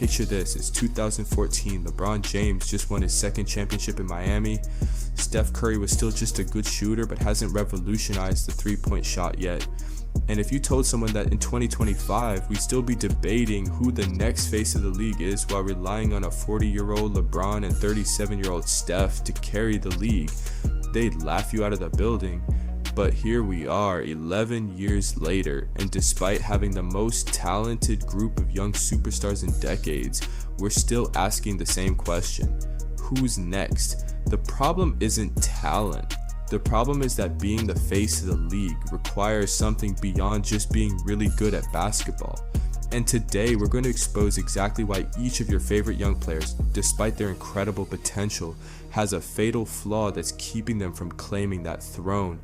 Picture this, it's 2014, LeBron James just won his second championship in Miami. Steph Curry was still just a good shooter but hasn't revolutionized the three-point shot yet. And if you told someone that in 2025 we'd still be debating who the next face of the league is while relying on a 40-year-old LeBron and 37-year-old Steph to carry the league, they'd laugh you out of the building. But here we are 11 years later, and despite having the most talented group of young superstars in decades, we're still asking the same question: who's next? The problem isn't talent. The problem is that being the face of the league requires something beyond just being really good at basketball. And today we're going to expose exactly why each of your favorite young players, despite their incredible potential, has a fatal flaw that's keeping them from claiming that throne.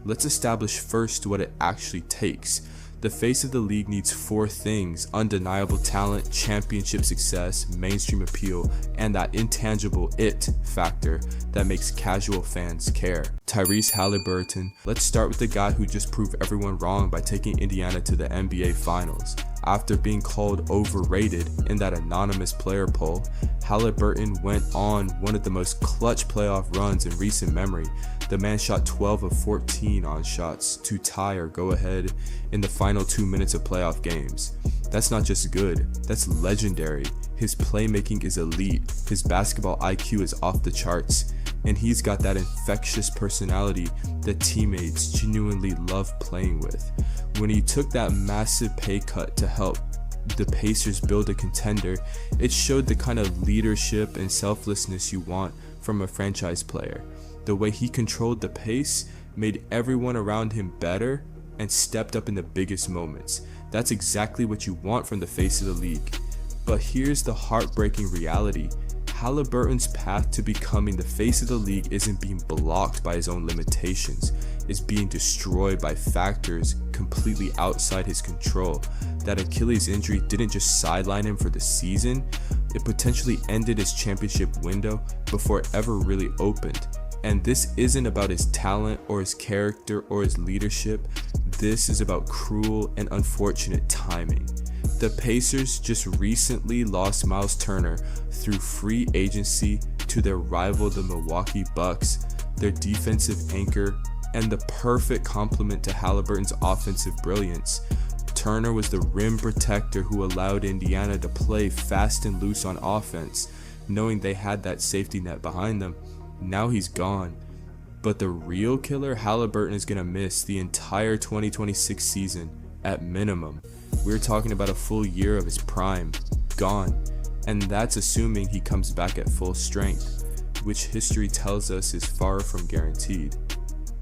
Let's establish first what it actually takes. The face of the league needs 4 things: undeniable talent, championship success, mainstream appeal, and that intangible it factor that makes casual fans care. Tyrese Haliburton. Let's start with the guy who just proved everyone wrong by taking Indiana to the NBA Finals. After being called overrated in that anonymous player poll, Haliburton went on one of the most clutch playoff runs in recent memory. The man shot 12 of 14 on shots to tie or go ahead in the final 2 minutes of playoff games. That's not just good, that's legendary. His playmaking is elite, his basketball IQ is off the charts, and he's got that infectious personality that teammates genuinely love playing with. When he took that massive pay cut to help the Pacers build a contender, it showed the kind of leadership and selflessness you want from a franchise player. The way he controlled the pace made everyone around him better and stepped up in the biggest moments. That's exactly what you want from the face of the league. But here's the heartbreaking reality: Haliburton's path to becoming the face of the league isn't being blocked by his own limitations, it's being destroyed by factors completely outside his control. That Achilles injury didn't just sideline him for the season, it potentially ended his championship window before it ever really opened. And this isn't about his talent or his character or his leadership, this is about cruel and unfortunate timing. The Pacers just recently lost Miles Turner through free agency to their rival the Milwaukee Bucks, their defensive anchor and the perfect complement to Haliburton's offensive brilliance. Turner was the rim protector who allowed Indiana to play fast and loose on offense, knowing they had that safety net behind them. Now he's gone. But the real killer, Haliburton is going to miss the entire 2026 season at minimum. We're talking about a full year of his prime gone, and that's assuming he comes back at full strength, which history tells us is far from guaranteed.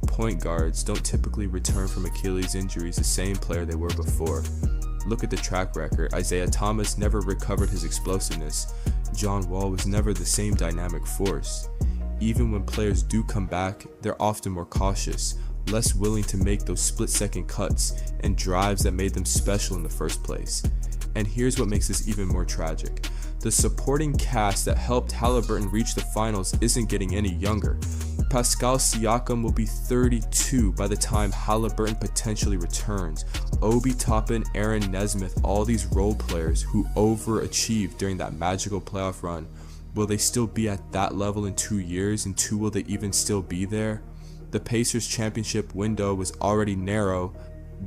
Point guards don't typically return from Achilles injuries the same player they were before. Look at the track record. Isaiah Thomas never recovered his explosiveness. John Wall was never the same dynamic force. Even when players do come back, they're often more cautious, less willing to make those split-second cuts and drives that made them special in the first place. And here's what makes this even more tragic. The supporting cast that helped Haliburton reach the finals isn't getting any younger. Pascal Siakam will be 32 by the time Haliburton potentially returns. Obi Toppin, Aaron Nesmith, all these role players who overachieved during that magical playoff run, will they still be at that level in 2 years? And 2, will they even still be there? The Pacers' championship window was already narrow.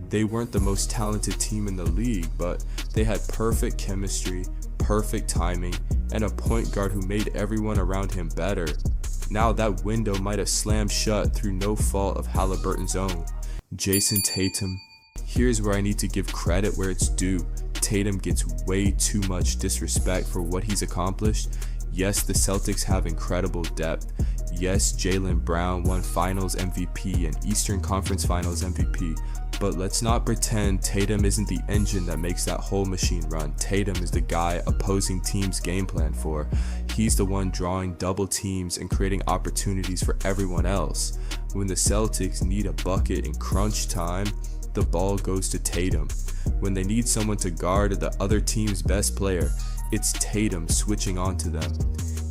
They weren't the most talented team in the league, but they had perfect chemistry, perfect timing, and a point guard who made everyone around him better. Now that window might have slammed shut through no fault of Haliburton's own. Jayson Tatum. Here's where I need to give credit where it's due. Tatum gets way too much disrespect for what he's accomplished. Yes, the Celtics have incredible depth. Yes, Jaylen Brown won Finals MVP and Eastern Conference Finals MVP. But let's not pretend Tatum isn't the engine that makes that whole machine run. Tatum is the guy opposing teams game plan for. He's the one drawing double teams and creating opportunities for everyone else. When the Celtics need a bucket in crunch time, the ball goes to Tatum. When they need someone to guard the other team's best player, it's Tatum switching onto them.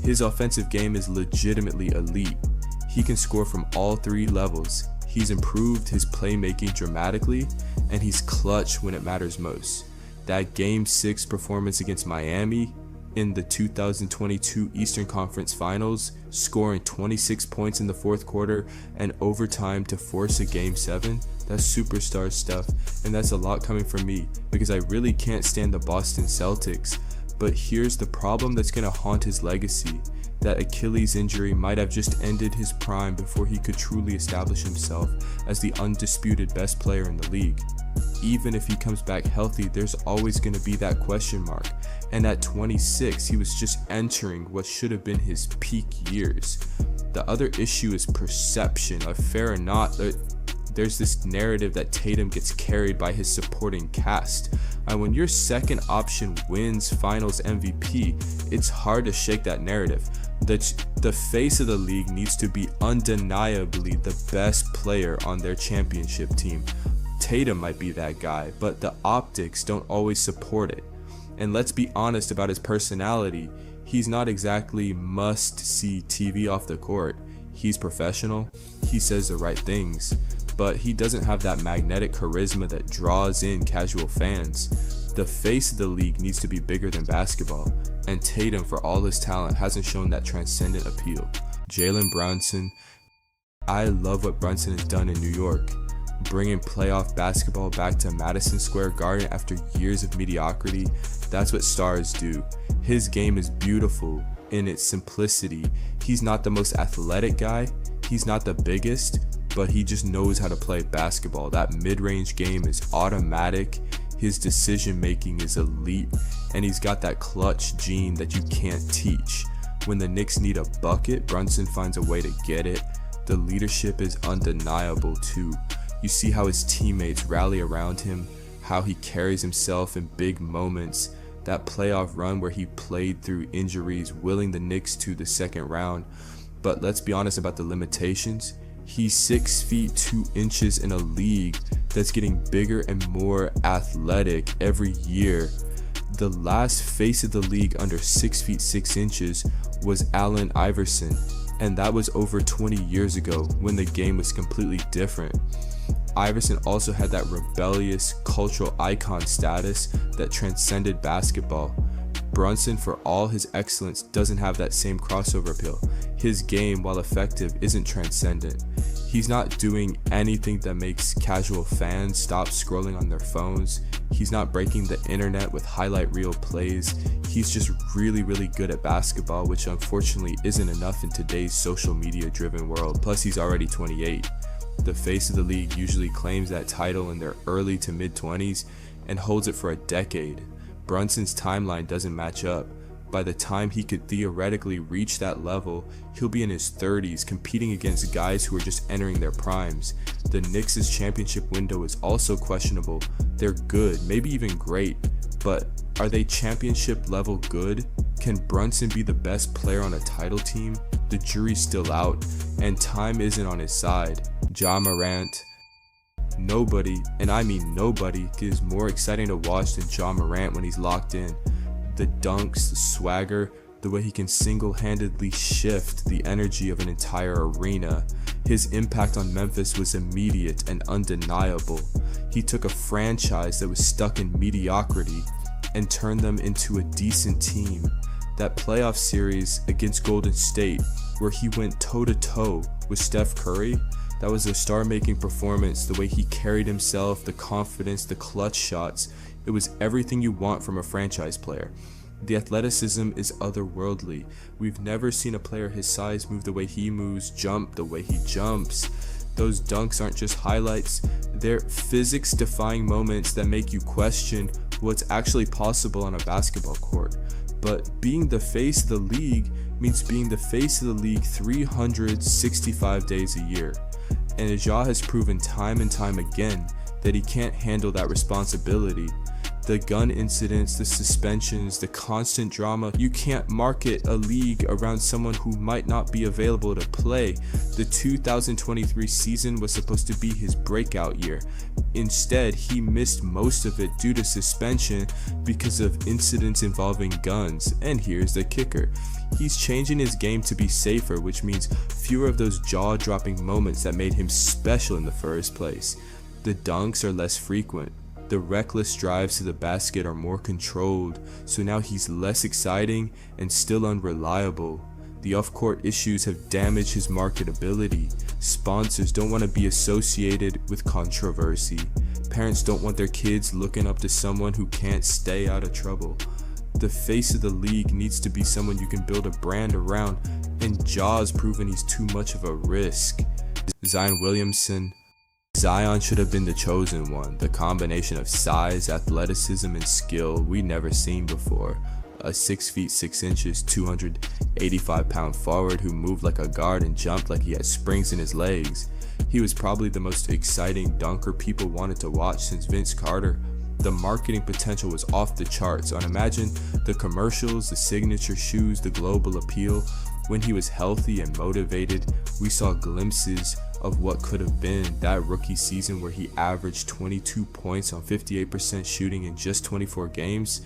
His offensive game is legitimately elite. He can score from all 3 levels. He's improved his playmaking dramatically, and he's clutch when it matters most. That Game 6 performance against Miami, in the 2022 Eastern Conference Finals, scoring 26 points in the fourth quarter and overtime to force a Game 7. That's superstar stuff, and that's a lot coming from me because I really can't stand the Boston Celtics. But here's the problem that's going to haunt his legacy. That Achilles injury might have just ended his prime before he could truly establish himself as the undisputed best player in the league. Even if he comes back healthy, there's always going to be that question mark. And at 26, he was just entering what should have been his peak years. The other issue is perception. Fair or not, there's this narrative that Tatum gets carried by his supporting cast. And when your second option wins Finals MVP, it's hard to shake that narrative. The face of the league needs to be undeniably the best player on their championship team. Tatum might be that guy, but the optics don't always support it. And let's be honest about his personality. He's not exactly must-see TV off the court. He's professional, he says the right things, but he doesn't have that magnetic charisma that draws in casual fans. The face of the league needs to be bigger than basketball, and Tatum, for all his talent, hasn't shown that transcendent appeal. Jaylen Brunson. I love what Brunson has done in New York, bringing playoff basketball back to Madison Square Garden after years of mediocrity. That's what stars do. His game is beautiful in its simplicity. He's not the most athletic guy, he's not the biggest, but he just knows how to play basketball. That mid-range game is automatic, his decision making is elite, and he's got that clutch gene that you can't teach. When the Knicks need a bucket, Brunson finds a way to get it. The leadership is undeniable too. You see how his teammates rally around him, how he carries himself in big moments. That playoff run where he played through injuries, willing the Knicks to the second round. But let's be honest about the limitations. He's 6 feet 2 inches in a league that's getting bigger and more athletic every year. The last face of the league under 6 feet 6 inches was Allen Iverson, and that was over 20 years ago when the game was completely different. Iverson also had that rebellious cultural icon status that transcended basketball. Brunson, for all his excellence, doesn't have that same crossover appeal. His game, while effective, isn't transcendent. He's not doing anything that makes casual fans stop scrolling on their phones. He's not breaking the internet with highlight reel plays. He's just really good at basketball, which unfortunately isn't enough in today's social media driven world. Plus, he's already 28. The face of the league usually claims that title in their early to mid 20s and holds it for a decade. Brunson's timeline doesn't match up. By the time he could theoretically reach that level, he'll be in his 30s competing against guys who are just entering their primes. The Knicks' championship window is also questionable. They're good, maybe even great, but are they championship level good? Can Brunson be the best player on a title team? The jury's still out, and time isn't on his side. Ja Morant. Nobody, and I mean nobody, is more exciting to watch than Ja Morant when he's locked in. The dunks, the swagger, the way he can single-handedly shift the energy of an entire arena. His impact on Memphis was immediate and undeniable. He took a franchise that was stuck in mediocrity and turned them into a decent team. That playoff series against Golden State, where he went toe-to-toe with Steph Curry, that was a star-making performance. The way he carried himself, the confidence, the clutch shots. It was everything you want from a franchise player. The athleticism is otherworldly. We've never seen a player his size move the way he moves, jump the way he jumps. Those dunks aren't just highlights. They're physics-defying moments that make you question what's actually possible on a basketball court. But being the face of the league means being the face of the league 365 days a year. And Ja has proven time and time again that he can't handle that responsibility. The gun incidents, the suspensions, the constant drama. You can't market a league around someone who might not be available to play. The 2023 season was supposed to be his breakout year. Instead, he missed most of it due to suspension because of incidents involving guns. And here's the kicker. He's changing his game to be safer, which means fewer of those jaw-dropping moments that made him special in the first place. The dunks are less frequent. The reckless drives to the basket are more controlled, so now he's less exciting and still unreliable. The off-court issues have damaged his marketability. Sponsors don't want to be associated with controversy. Parents don't want their kids looking up to someone who can't stay out of trouble. The face of the league needs to be someone you can build a brand around, and Ja's proven he's too much of a risk. Zion Williamson. Zion should have been the chosen one. The combination of size, athleticism, and skill we never seen before. A 6 feet 6 inches, 285-pound forward who moved like a guard and jumped like he had springs in his legs. He was probably the most exciting dunker people wanted to watch since Vince Carter. The marketing potential was off the charts. And imagine the commercials, the signature shoes, the global appeal. When he was healthy and motivated, we saw glimpses of what could have been. That rookie season where he averaged 22 points on 58% shooting in just 24 games,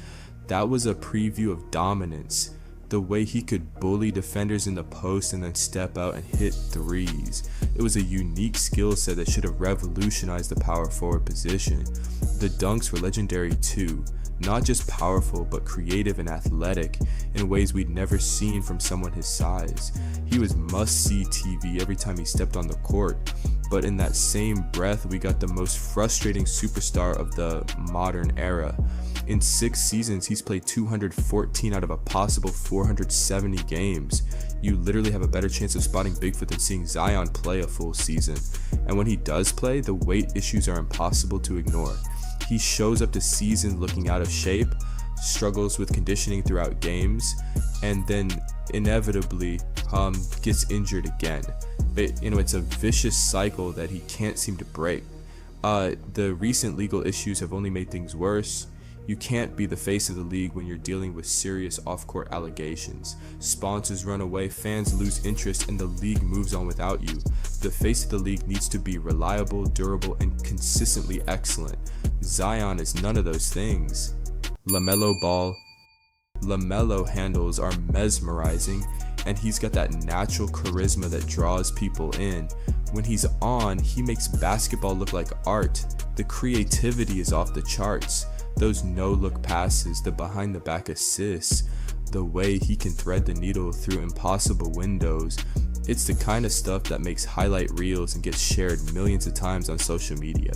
that was a preview of dominance. The way he could bully defenders in the post and then step out and hit threes. It was a unique skill set that should have revolutionized the power forward position. The dunks were legendary too. Not just powerful, but creative and athletic in ways we'd never seen from someone his size. He was must-see TV every time he stepped on the court. But in that same breath, we got the most frustrating superstar of the modern era. In 6 seasons, he's played 214 out of a possible 470 games. You literally have a better chance of spotting Bigfoot than seeing Zion play a full season. And when he does play, the weight issues are impossible to ignore. He shows up to season looking out of shape, struggles with conditioning throughout games, and then inevitably gets injured again. It's a vicious cycle that he can't seem to break. The recent legal issues have only made things worse. You can't be the face of the league when you're dealing with serious off-court allegations. Sponsors run away, fans lose interest, and the league moves on without you. The face of the league needs to be reliable, durable, and consistently excellent. Zion is none of those things. LaMelo Ball. LaMelo handles are mesmerizing, and he's got that natural charisma that draws people in. When he's on, he makes basketball look like art. The creativity is off the charts. Those no-look passes, the behind-the-back assists, the way he can thread the needle through impossible windows. It's the kind of stuff that makes highlight reels and gets shared millions of times on social media.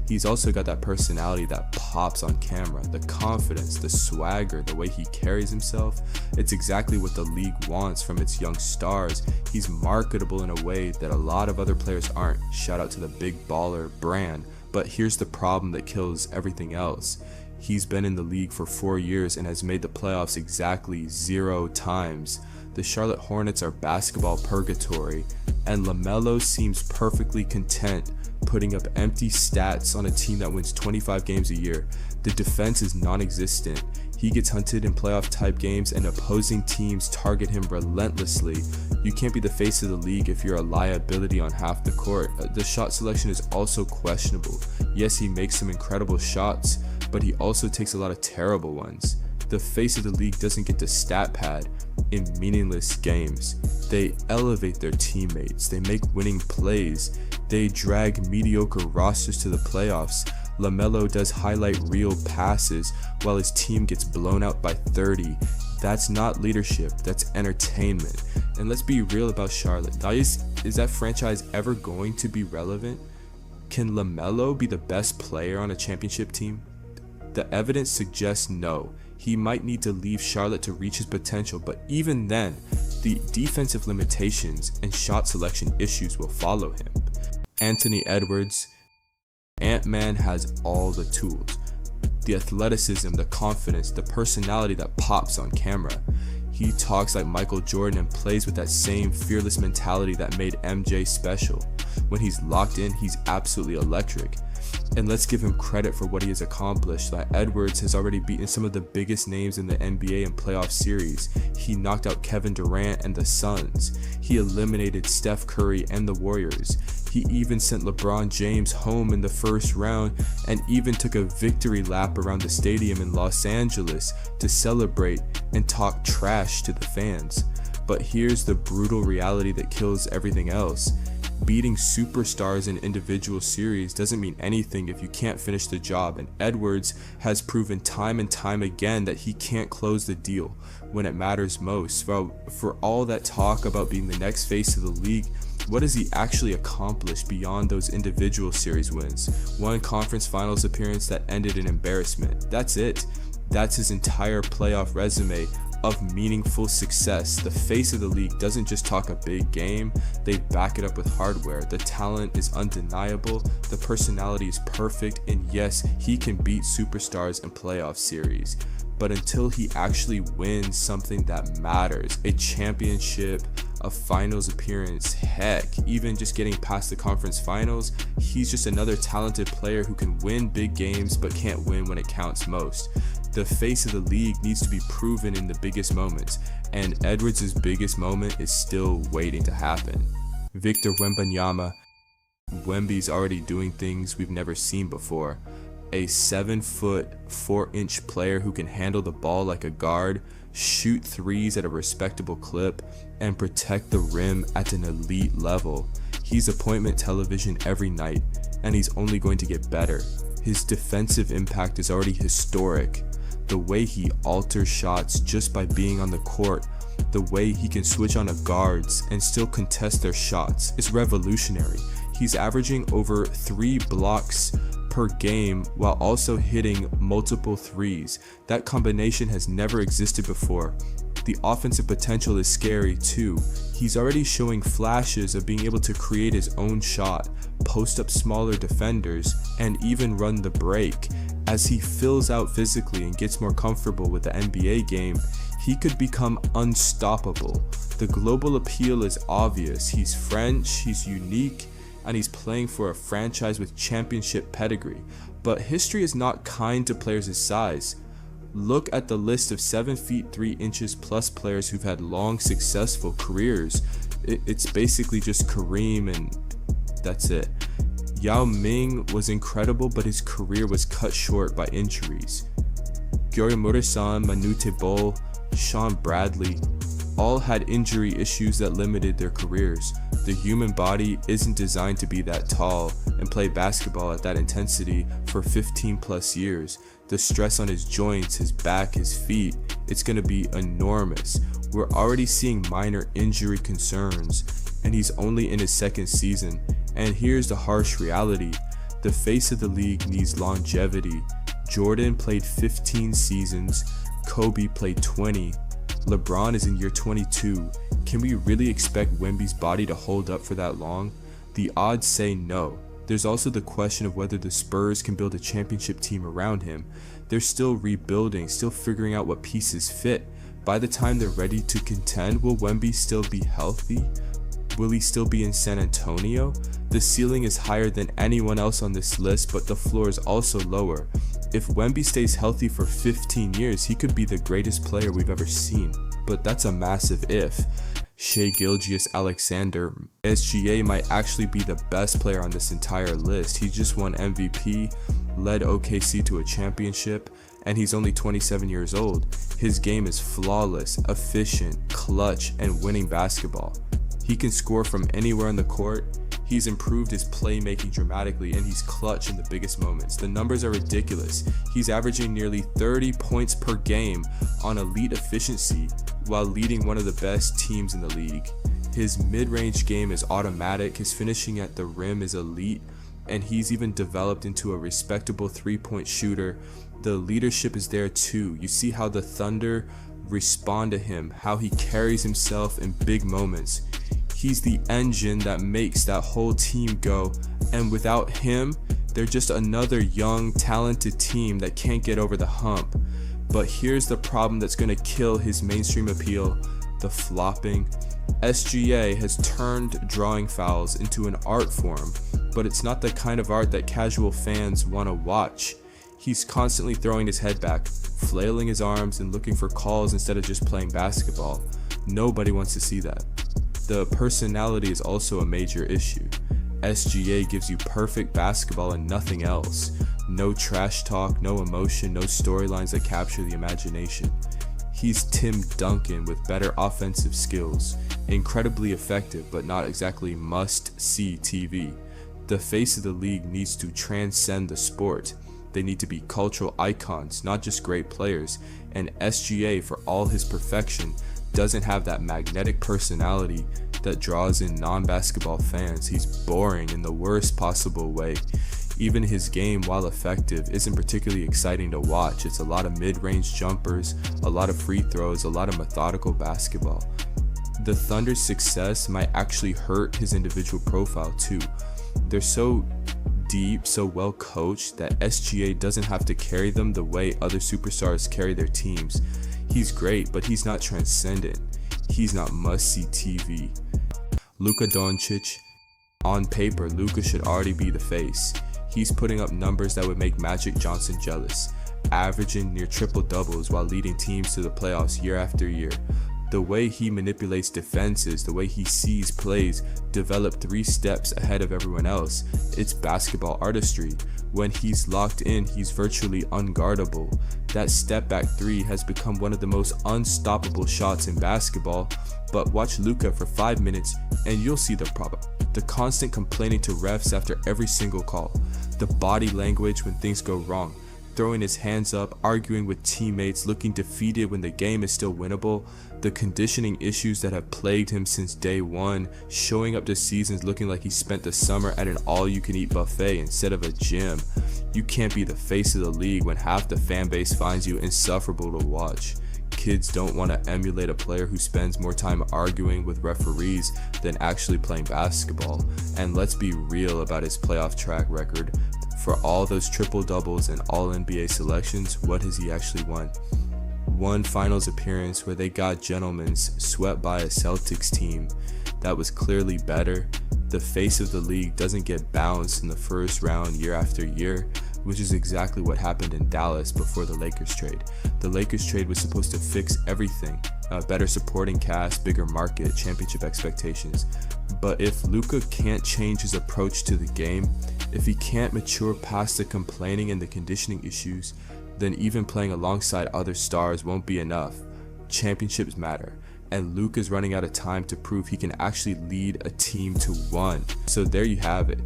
He's also got that personality that pops on camera, the confidence, the swagger, the way he carries himself. It's exactly what the league wants from its young stars. He's marketable in a way that a lot of other players aren't. Shout out to the big baller brand. But here's the problem that kills everything else. He's been in the league for 4 years and has made the playoffs exactly 0 times. The Charlotte Hornets are basketball purgatory, and LaMelo seems perfectly content putting up empty stats on a team that wins 25 games a year. The defense is non-existent. He gets hunted in playoff type games and opposing teams target him relentlessly. You can't be the face of the league if you're a liability on half the court. The shot selection is also questionable. Yes, he makes some incredible shots, but he also takes a lot of terrible ones. The face of the league doesn't get to stat pad in meaningless games. They elevate their teammates, they make winning plays, they drag mediocre rosters to the playoffs. LaMelo does highlight reel passes while his team gets blown out by 30. That's not leadership, that's entertainment. And let's be real about Charlotte. Is that franchise ever going to be relevant? Can LaMelo be the best player on a championship team? The evidence suggests no. He might need to leave Charlotte to reach his potential, but even then, the defensive limitations and shot selection issues will follow him. Anthony Edwards. Ant-Man has all the tools. The athleticism, the confidence, the personality that pops on camera. He talks like Michael Jordan and plays with that same fearless mentality that made MJ special. When he's locked in, he's absolutely electric. And let's give him credit for what he has accomplished. Like Edwards has already beaten some of the biggest names in the NBA in playoff series. He knocked out Kevin Durant and the Suns. He eliminated Steph Curry and the Warriors. He even sent LeBron James home in the first round and even took a victory lap around the stadium in Los Angeles to celebrate and talk trash to the fans. But here's the brutal reality that kills everything else. Beating superstars in individual series doesn't mean anything if you can't finish the job, and Edwards has proven time and time again that he can't close the deal when it matters most. For all that talk about being the next face of the league, what has he actually accomplished beyond those individual series wins? One conference finals appearance that ended in embarrassment. That's it. That's his entire playoff resume of meaningful success. The face of the league doesn't just talk a big game, they back it up with hardware. The talent is undeniable, the personality is perfect, and yes, he can beat superstars in playoff series. But until he actually wins something that matters, a championship, a finals appearance, heck, even just getting past the conference finals, he's just another talented player who can win big games but can't win when it counts most. The face of the league needs to be proven in the biggest moments, and Edwards' biggest moment is still waiting to happen. Victor Wembanyama. Wemby's already doing things we've never seen before. A 7-foot, 4-inch player who can handle the ball like a guard, shoot threes at a respectable clip, and protect the rim at an elite level. He's appointment television every night, and he's only going to get better. His defensive impact is already historic. The way he alters shots just by being on the court, the way he can switch on to guards and still contest their shots is revolutionary. He's averaging over 3 blocks per game while also hitting multiple threes. That combination has never existed before. The offensive potential is scary too. He's already showing flashes of being able to create his own shot, post up smaller defenders, and even run the break. As he fills out physically and gets more comfortable with the NBA game, he could become unstoppable. The global appeal is obvious. He's French, he's unique, and he's playing for a franchise with championship pedigree. But history is not kind to players his size. Look at the list of 7 feet 3 inches plus players who've had long, successful careers. It's basically just Kareem and that's it. Yao Ming was incredible, but his career was cut short by injuries. Gary Murray-san, Manute Bol, Sean Bradley all had injury issues that limited their careers. The human body isn't designed to be that tall and play basketball at that intensity for 15 plus years. The stress on his joints, his back, his feet, it's going to be enormous. We're already seeing minor injury concerns, and he's only in his second season. And here's the harsh reality. The face of the league needs longevity. Jordan played 15 seasons, Kobe played 20, LeBron is in year 22. Can we really expect Wemby's body to hold up for that long? The odds say no. There's also the question of whether the Spurs can build a championship team around him. They're still rebuilding, still figuring out what pieces fit. By the time they're ready to contend, will Wemby still be healthy? Will he still be in San Antonio? The ceiling is higher than anyone else on this list, but the floor is also lower. If Wemby stays healthy for 15 years, he could be the greatest player we've ever seen. But that's a massive if. Shay Gilgeous-Alexander, SGA might actually be the best player on this entire list. He just won MVP, led OKC to a championship, and he's only 27 years old. His game is flawless, efficient, clutch, and winning basketball. He can score from anywhere on the court. He's improved his playmaking dramatically, and he's clutch in the biggest moments. The numbers are ridiculous. He's averaging nearly 30 points per game on elite efficiency while leading one of the best teams in the league. His mid-range game is automatic, his finishing at the rim is elite, and he's even developed into a respectable three-point shooter. The leadership is there too. You see how the Thunder respond to him, how he carries himself in big moments. He's the engine that makes that whole team go, and without him, they're just another young, talented team that can't get over the hump. But here's the problem that's going to kill his mainstream appeal: the flopping. SGA has turned drawing fouls into an art form, but it's not the kind of art that casual fans want to watch. He's constantly throwing his head back, flailing his arms, and looking for calls instead of just playing basketball. Nobody wants to see that. The personality is also a major issue. SGA gives you perfect basketball and nothing else. No trash talk, no emotion, no storylines that capture the imagination. He's Tim Duncan with better offensive skills. Incredibly effective, but not exactly must-see TV. The face of the league needs to transcend the sport. They need to be cultural icons, not just great players. And SGA, for all his perfection, doesn't have that magnetic personality that draws in non-basketball fans. He's boring in the worst possible way. Even his game, while effective, isn't particularly exciting to watch. It's a lot of mid-range jumpers, a lot of free throws, a lot of methodical basketball. The Thunder's success might actually hurt his individual profile too. They're so deep, so well coached that SGA doesn't have to carry them the way other superstars carry their teams. He's great, but he's not transcendent. He's not must-see TV. Luka Doncic, on paper, Luka should already be the face. He's putting up numbers that would make Magic Johnson jealous, averaging near triple doubles while leading teams to the playoffs year after year. The way he manipulates defenses, the way he sees plays, develop 3 steps ahead of everyone else. It's basketball artistry. When he's locked in, he's virtually unguardable. That step back 3 has become one of the most unstoppable shots in basketball. But watch Luka for 5 minutes and you'll see the problem. The constant complaining to refs after every single call. The body language when things go wrong. Throwing his hands up, arguing with teammates, looking defeated when the game is still winnable. The conditioning issues that have plagued him since day one, showing up to seasons looking like he spent the summer at an all-you-can-eat buffet instead of a gym. You can't be the face of the league when half the fan base finds you insufferable to watch. Kids don't want to emulate a player who spends more time arguing with referees than actually playing basketball. And let's be real about his playoff track record. For all those triple doubles and all NBA selections, what has he actually won? One finals appearance where they got gentlemen's swept by a Celtics team that was clearly better. The face of the league doesn't get bounced in the first round year after year, which is exactly what happened in Dallas before the Lakers trade. The Lakers trade was supposed to fix everything. Better supporting cast, bigger market, championship expectations. But if Luka can't change his approach to the game, if he can't mature past the complaining and the conditioning issues, then even playing alongside other stars won't be enough. Championships matter, and Luka's running out of time to prove he can actually lead a team to one. So there you have it.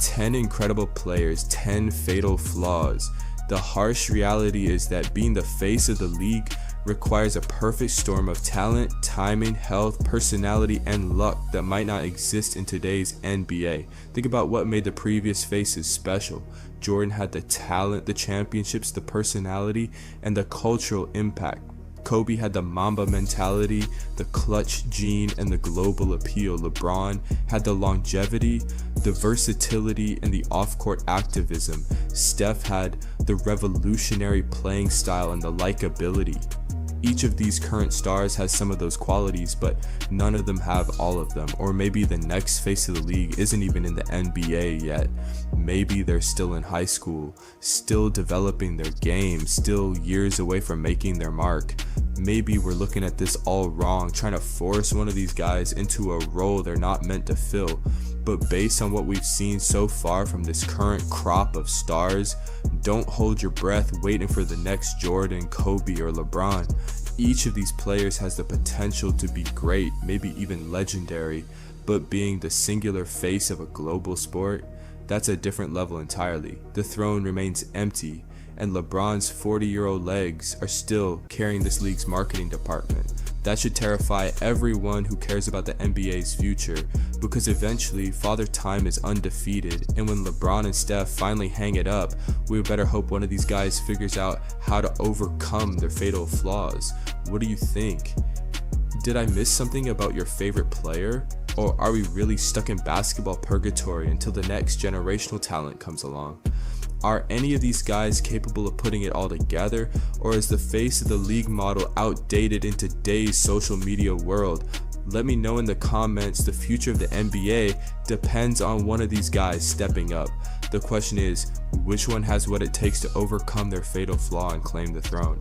10 incredible players, 10 fatal flaws. The harsh reality is that being the face of the league requires a perfect storm of talent, timing, health, personality, and luck that might not exist in today's NBA. Think about what made the previous faces special. Jordan had the talent, the championships, the personality, and the cultural impact. Kobe had the Mamba mentality, the clutch gene, and the global appeal. LeBron had the longevity, the versatility, and the off-court activism. Steph had the revolutionary playing style and the likability. Each of these current stars has some of those qualities, but none of them have all of them. Or maybe the next face of the league isn't even in the NBA yet. Maybe they're still in high school, still developing their game, still years away from making their mark. Maybe we're looking at this all wrong, trying to force one of these guys into a role they're not meant to fill. But based on what we've seen so far from this current crop of stars, don't hold your breath waiting for the next Jordan, Kobe, or LeBron. Each of these players has the potential to be great, maybe even legendary, but being the singular face of a global sport, that's a different level entirely. The throne remains empty, and LeBron's 40-year-old legs are still carrying this league's marketing department. That should terrify everyone who cares about the NBA's future, because eventually Father Time is undefeated, and when LeBron and Steph finally hang it up, we better hope one of these guys figures out how to overcome their fatal flaws. What do you think? Did I miss something about your favorite player? Or are we really stuck in basketball purgatory until the next generational talent comes along? Are any of these guys capable of putting it all together, or is the face of the league model outdated in today's social media world? Let me know in the comments. The future of the NBA depends on one of these guys stepping up. The question is, which one has what it takes to overcome their fatal flaw and claim the throne?